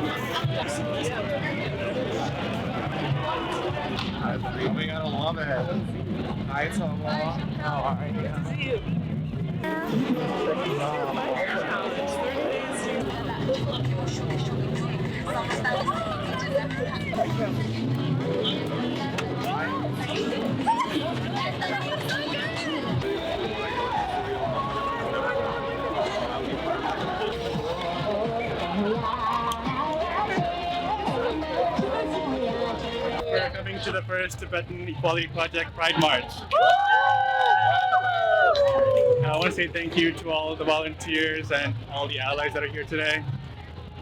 We gotta love it. Hi, Tomo. How are you? Good to see you. We're coming to the first Tibetan Equality Project Pride March. I want to say thank you to all the volunteers and all the allies that are here today.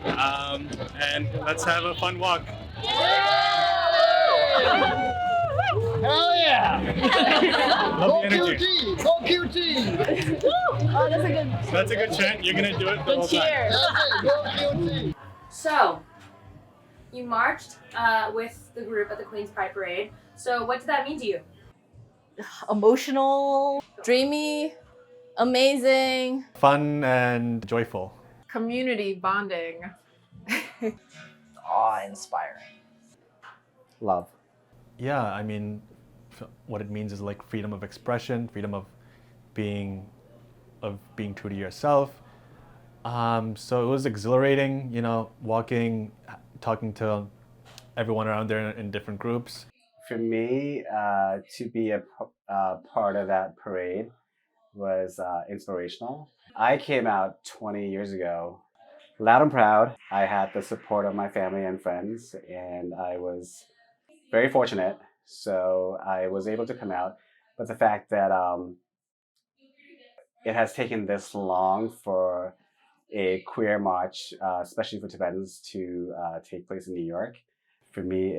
And let's have a fun walk. Hell yeah! Love the energy. Go QT! Oh, that's a good. That's a good chant. You're gonna do it the whole time. Cheer. Go QT! So, you marched with the group at the Queens Pride Parade. So, what did that mean to you? Emotional, dreamy, amazing, Fun and joyful. Community bonding. Awe-inspiring. Love. Yeah, I mean, what it means is like freedom of expression, freedom of being true to yourself. So it was exhilarating, you know, walking, talking to everyone around there in different groups. For me, to be a part of that parade was inspirational. I came out 20 years ago, loud and proud. I had the support of my family and friends, and I was very fortunate. So I was able to come out. But the fact that it has taken this long for a queer march, especially for Tibetans, to take place in New York, for me,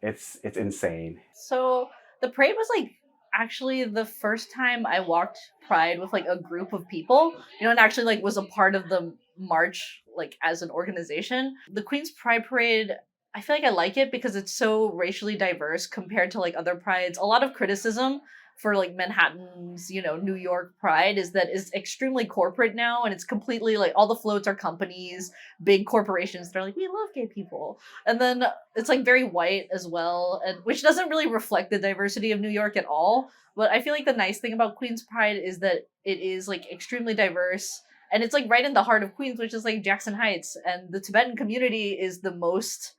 it's insane. So the parade was like actually the first time I walked Pride with like a group of people, you know, and actually like was a part of the march like as an organization. The Queen's Pride Parade, I feel like I like it because it's so racially diverse compared to like other prides. A lot of criticism for like Manhattan's, you know, New York Pride is that it's extremely corporate now, and it's completely like all the floats are companies, big corporations. They're like, we love gay people, and then it's like very white as well, and which doesn't really reflect the diversity of New York at all. But I feel like the nice thing about Queens Pride is that it is like extremely diverse, and it's like right in the heart of Queens, which is like Jackson Heights, and the Tibetan community is the most,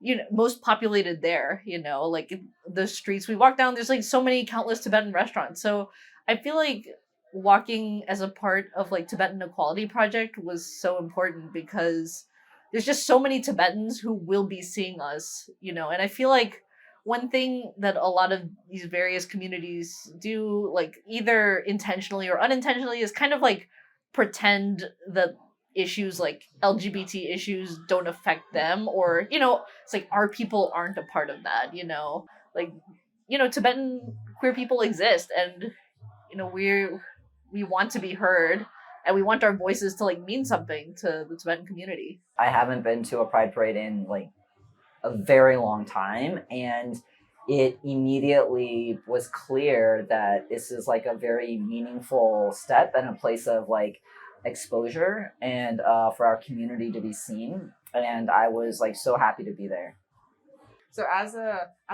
you know, most populated there, you know, like the streets we walk down, there's like so many countless Tibetan restaurants. So I feel like walking as a part of like Tibetan Equality Project was so important because there's just so many Tibetans who will be seeing us, you know, and I feel like one thing that a lot of these various communities do, like either intentionally or unintentionally, is kind of like pretend that issues like LGBT issues don't affect them, or, you know, it's like our people aren't a part of that, you know, like, you know, Tibetan queer people exist, and, you know, we want to be heard, and we want our voices to like mean something to the Tibetan community. I haven't been to a Pride Parade in like a very long time, and it immediately was clear that this is like a very meaningful step and a place of like exposure and for our community to be seen, and I was like so happy to be there. So as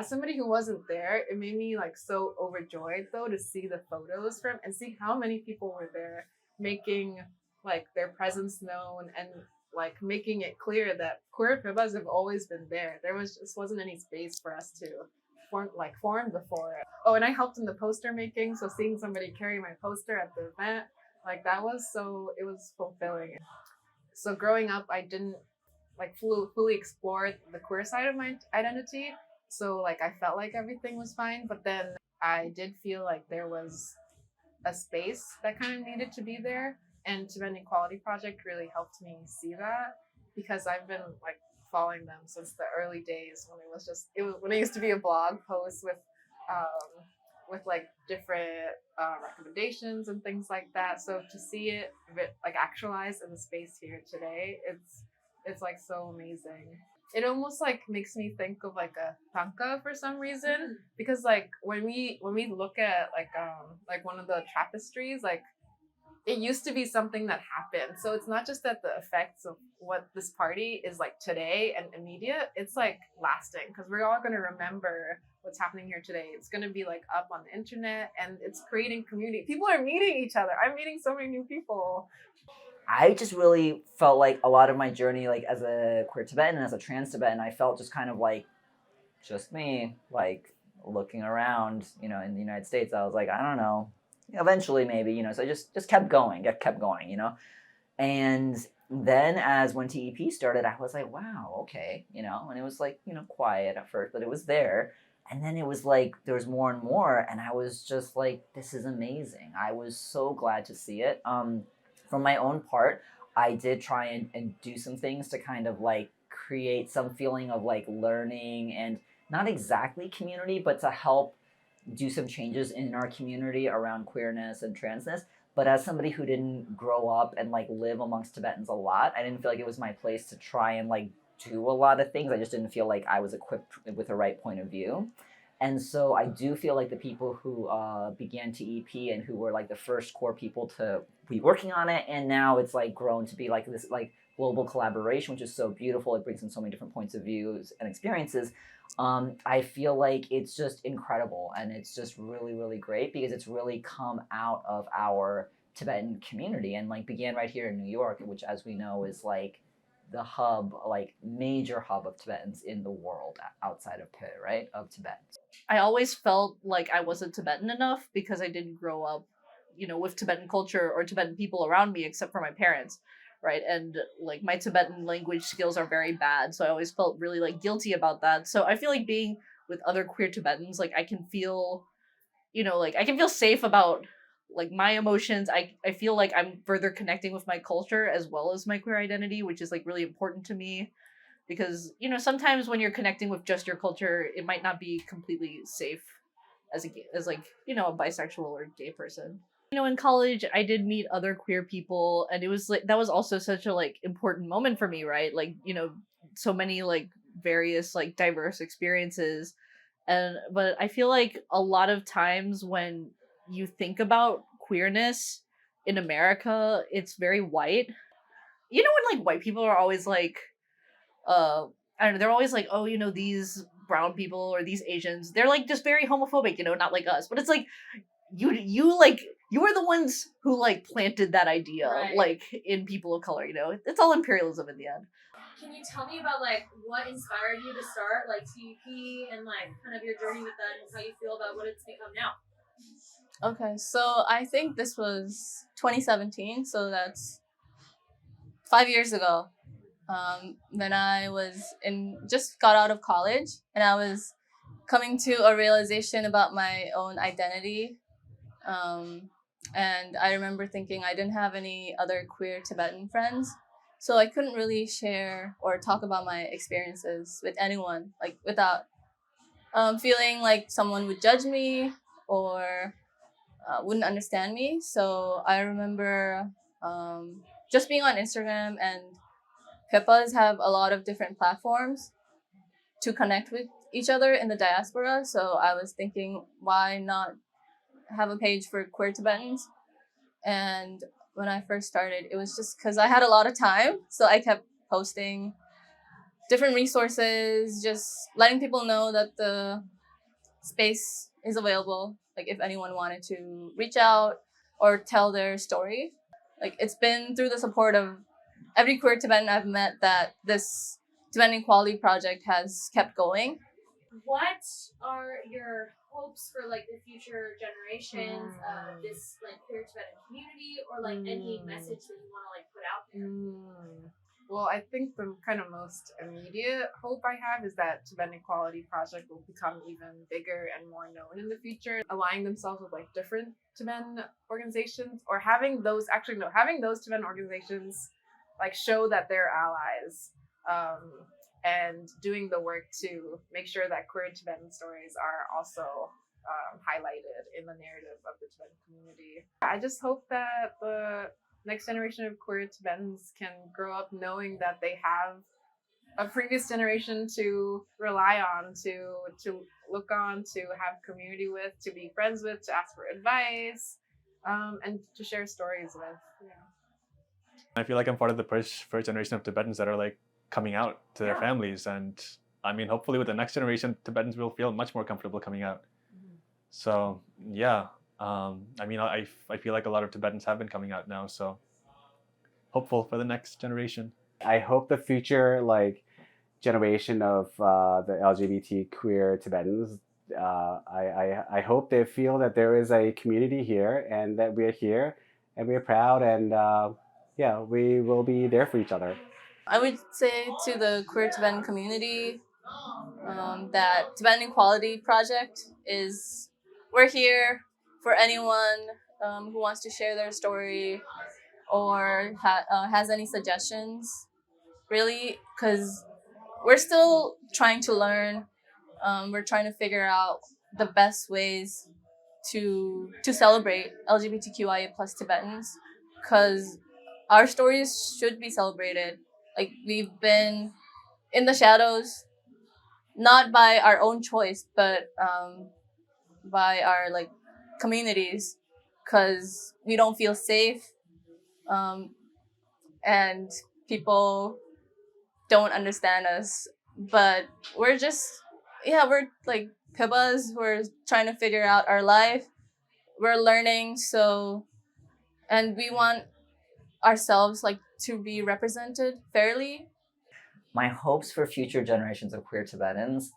somebody who wasn't there, it made me like so overjoyed though to see the photos from and see how many people were there making like their presence known and like making it clear that queer Pibas have always been there. There wasn't any space for us to form before. Oh, and I helped in the poster making, so seeing somebody carry my poster at the event, like that was it was fulfilling. So growing up, I didn't like fully explore the queer side of my identity. So like I felt like everything was fine, but then I did feel like there was a space that kind of needed to be there. And Tibetan Equality Project really helped me see that, because I've been like following them since the early days when when it used to be a blog post with like different recommendations and things like that. So to see it like actualized in the space here today, it's like so amazing. It almost like makes me think of like a tanka for some reason, because like when we look at like one of the tapestries, like it used to be something that happened. So it's not just that the effects of what this party is like today and immediate, it's like lasting, because we're all going to remember what's happening here today. It's going to be like up on the internet, and it's creating community. People are meeting each other. I'm meeting so many new people. I just really felt like a lot of my journey, like as a queer Tibetan and as a trans Tibetan, I felt just kind of like just me, like looking around, in the United States. I was like, I don't know, eventually maybe, so I just kept going, and then as when TEP started, I was like, wow, okay, and it was like, quiet at first, but it was there. And then it was like there was more and more, and I was just like, this is amazing. I was so glad to see it. From my own part, I did try and do some things to kind of like create some feeling of like learning and not exactly community, but to help do some changes in our community around queerness and transness. But as somebody who didn't grow up and like live amongst Tibetans a lot, I didn't feel like it was my place to try and like do a lot of things. I just didn't feel like I was equipped with the right point of view. And so I do feel like the people who began TEP and who were like the first core people to be working on it, and now it's like grown to be like this like global collaboration, which is so beautiful. It brings in so many different points of views and experiences. I feel like it's just incredible, and it's just really, really great because it's really come out of our Tibetan community and like began right here in New York, which, as we know, is like the hub, like major hub of Tibetans in the world outside of Tibet, right? Of Tibet. I always felt like I wasn't Tibetan enough because I didn't grow up, with Tibetan culture or Tibetan people around me except for my parents, right? And like my Tibetan language skills are very bad, so I always felt really like guilty about that. So I feel like being with other queer Tibetans, like I can feel, like I can feel safe about like my emotions. I feel like I'm further connecting with my culture as well as my queer identity, which is like really important to me because sometimes when you're connecting with just your culture, it might not be completely safe as like a bisexual or gay person. In college I did meet other queer people, and it was like that was also such a like important moment for me, right? Like so many like various like diverse experiences. And but I feel like a lot of times when you think about queerness in America, it's very white. When like white people are always like I don't know, they're always like, oh, these brown people or these Asians, they're like just very homophobic, not like us. But it's like you were the ones who like planted that idea, Right. like in people of color. It's all imperialism in the end. Can you tell me about like what inspired you to start like TEP and like kind of your journey with that and how you feel about what it's become now? Okay, so I think this was 2017, so that's 5 years ago. When I was just got out of college, and I was coming to a realization about my own identity. And I remember thinking I didn't have any other queer Tibetan friends, so I couldn't really share or talk about my experiences with anyone, like without feeling like someone would judge me or wouldn't understand me. So I remember just being on Instagram, and Pippas have a lot of different platforms to connect with each other in the diaspora. So I was thinking, why not have a page for queer Tibetans? And when I first started, it was just because I had a lot of time. So I kept posting different resources, just letting people know that the space is available. Like if anyone wanted to reach out or tell their story. Like it's been through the support of every queer Tibetan I've met that this Tibetan Equality Project has kept going. What are your hopes for like the future generations of this like queer Tibetan community, or like any message that you want to like put out there? Well, I think the kind of most immediate hope I have is that Tibetan Equality Project will become even bigger and more known in the future, aligning themselves with like different Tibetan organizations, or having those Tibetan organizations like show that they're allies, and doing the work to make sure that queer Tibetan stories are also highlighted in the narrative of the Tibetan community. I just hope that the next generation of queer Tibetans can grow up knowing that they have a previous generation to rely on, to look on, to have community with, to be friends with, to ask for advice, and to share stories with. I feel like I'm part of the first generation of Tibetans that are like coming out to their families, and I mean, hopefully with the next generation, Tibetans will feel much more comfortable coming out. So yeah, I mean, I feel like a lot of Tibetans have been coming out now, so hopeful for the next generation. I hope the future generation of the LGBT queer Tibetans, I hope they feel that there is a community here and that we're here and we're proud and yeah, we will be there for each other. I would say to the queer Tibetan community that Tibetan Equality Project is, we're here for anyone who wants to share their story or has any suggestions, really, because we're still trying to learn. We're trying to figure out the best ways to celebrate LGBTQIA plus Tibetans, because our stories should be celebrated. Like, we've been in the shadows, not by our own choice, but by our like communities, because we don't feel safe, and people don't understand us. But we're just, yeah, we're like pibas. We're trying to figure out our life. We're learning, so, and we want ourselves like to be represented fairly. My hopes for future generations of queer Tibetans,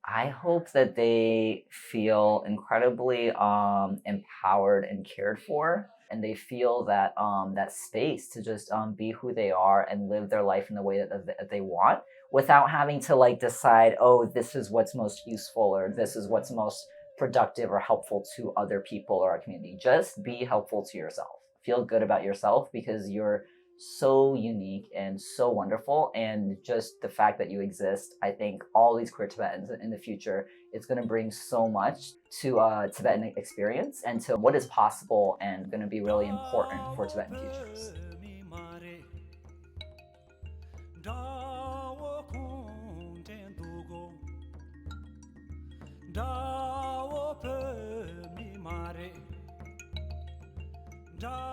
I hope that they feel incredibly empowered and cared for, and they feel that that space to just be who they are and live their life in the way that they want, without having to like decide, oh, this is what's most useful or this is what's most productive or helpful to other people or our community. Just be helpful to yourself. Feel good about yourself because you're so unique and so wonderful, and just the fact that you exist, I think all these queer Tibetans in the future, it's going to bring so much to Tibetan experience and to what is possible, and going to be really important for Tibetan futures. Da